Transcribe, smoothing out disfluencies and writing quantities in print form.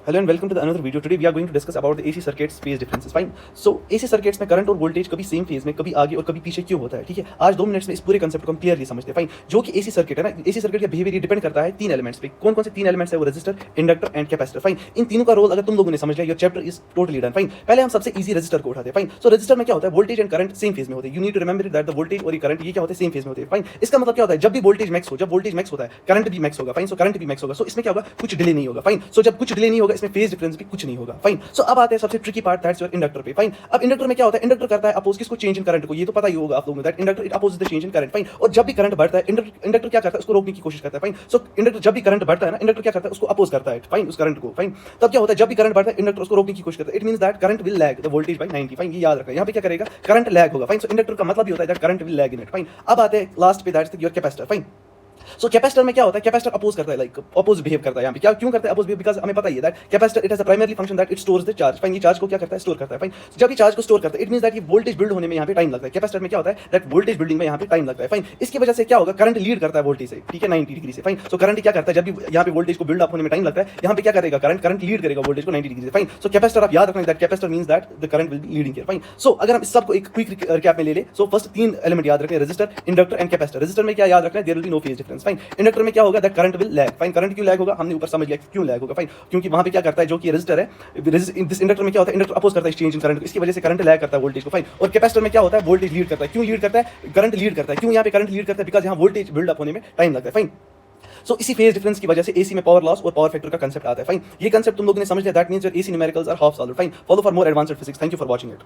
Hello and welcome to the another video. Today we are going to discuss about the AC circuits phase differences. Fine. So AC circuits में current और voltage कभी same phase में, कभी आगे और कभी पीछे क्यों होता है, ठीक है। आज 2 मिनट्स में इस पूरे कंसेप्ट को हम क्लियरली समझते हैं। फाइन। जो कि AC सर्किट है ना, AC सर्किट का बिहेवियर डिपेंड करता है 3 एलिमेंट्स पे। कौन कौन से 3 एलिमेंट्स है वो? Resistor, inductor and capacitor. Fine. इन तीनों का रोल अगर तुम लोगों ने समझ लिया, your chapter is totally done. Fine. पहले हम सबसे इजी रेजिस्टर को उठाते हैं। फाइन। सो रेजिस्टर में क्या होता है? Voltage and current same phase में होते हैं। You need to remember that the voltage और करंट ये क्या होते हैं? सेम फेज में होते हैं। फाइन। इसका मतलब क्या होता है? जब भी वोल्टेज मैक्स हो, जब वोल्टेज मैक्स होता है, करंट भी मैक्स होगा। फाइन। सो करंट भी मैक्स होगा। सो इसमें क्या होगा? कुछ डिले नहीं होगा। फाइन। सो जब कुछ डिले नहीं होगा, इसमें फेज डिफरेंस भी कुछ नहीं होगा। फाइन। सो अब आते हैं सबसे tricky part, that's your inductor पे। फाइन। अब इंडक्टर में क्या होता है? इंडक्टर करता है अपोज किसको? चेंज इन करंट को। ये तो पता ही होगा आप लोगों को that inductor it opposes the change in current. Fine. और जब भी करंट बढ़ता है, इंडक्टर क्या करता है? उसको रोकने की कोशिश करता है। फाइन। सो इंडक्टर जब भी करंट बढ़ता है ना, इंडक्टर क्या करता है? उसको अपोज करता है। फाइन। उस करंट को। फाइन। तब क्या होता है? जब भी करंट बढ़ता है, इंडक्टर उसको रोकने की कोशिश करता है। It means that current will lag the voltage bye 90। Fine. ये याद रखना। यहां पे क्या करेगा? करंट लैग होगा। फाइन। सो इंडक्टर का मतलब ये होता है that current will lag in it. Fine. अब आते हैं लास्ट पे, that's your capacitor. Fine. So capacitor में क्या होता है? कैपेसिटर अपोज करता है, लाइक अपोज बिहेव करता है। यहाँ पे क्या क्यों करता है? अपोज बिहेव बिकॉज हमें पता ही है that capacitor it has a primary function that it stores the charge. Fine. ये चार्ज को क्या करता है? स्टोर करता है। फाइन। जब ये चार्ज को स्टोर करता है, इट मींस दैट ये वोल्टेज बिल्ड होने में यहाँ पे टाइम लगता है। कैपेसिटर में क्या होता है? दैट वोल्टेज बिल्डिंग में यहाँ पे टाइम लगता है। फाइन। इसकी वजह से क्या होगा? करंट लीड करता है वोल्टेज से, ठीक है, 90 डिग्री से। फाइन। सो करंट क्या करता है? जब भी यहाँ पे वोल्टेज को बिल्ड अप होने में टाइम लगता है, यहाँ पे क्या करेगा? करंट लीड करेगा वोल्टेज को 90 डिग्री से। फाइन। सो कैपेसिटर आप याद रखना that capacitor means that the current will be leading here. Fine. So अगर हम इस सबको एक क्विक रिकैप में ले ले, सो फर्स्ट 3 एलिमेंट याद रखने, resistor, inductor and capacitor. Resistor में क्या याद रखना है? There will be no phase difference. Fine. Inductor में क्या होगा? That current will lag. Fine. Current क्यों लैग होगा? हमने ऊपर समझ लिया क्यों लैग होगा। फाइन। क्योंकि वहां पे क्या करता है? जो कि रेजिस्टर है, दिस इंडक्टर में क्या होता है? इंडक्टर अपोज करता है चेंज इन करंट को, इसकी वजह से करंट लैग करता है वोल्टेज को। फाइन। और कैपेसिटर में क्या होता है? वोल्टेज लीड करता है। क्यों लीड करता है? करंट लीड करता है। क्यों यहाँ पे करंट लीड करता है? बिकॉज यहाँ वोल्टेज बिल्ड अप होने में टाइम लगता है। फाइन। सो इसी फेज डिफरेंस की वजह से एसी में पावर लॉस और पावर फैक्टर का कंसेप्ट आता है। फाइन। ये कंसेप्ट तुम लोगों ने समझ लिया, that means your AC numericals are half solved. Fine. Follow for more advanced physics. Thank you for watching it.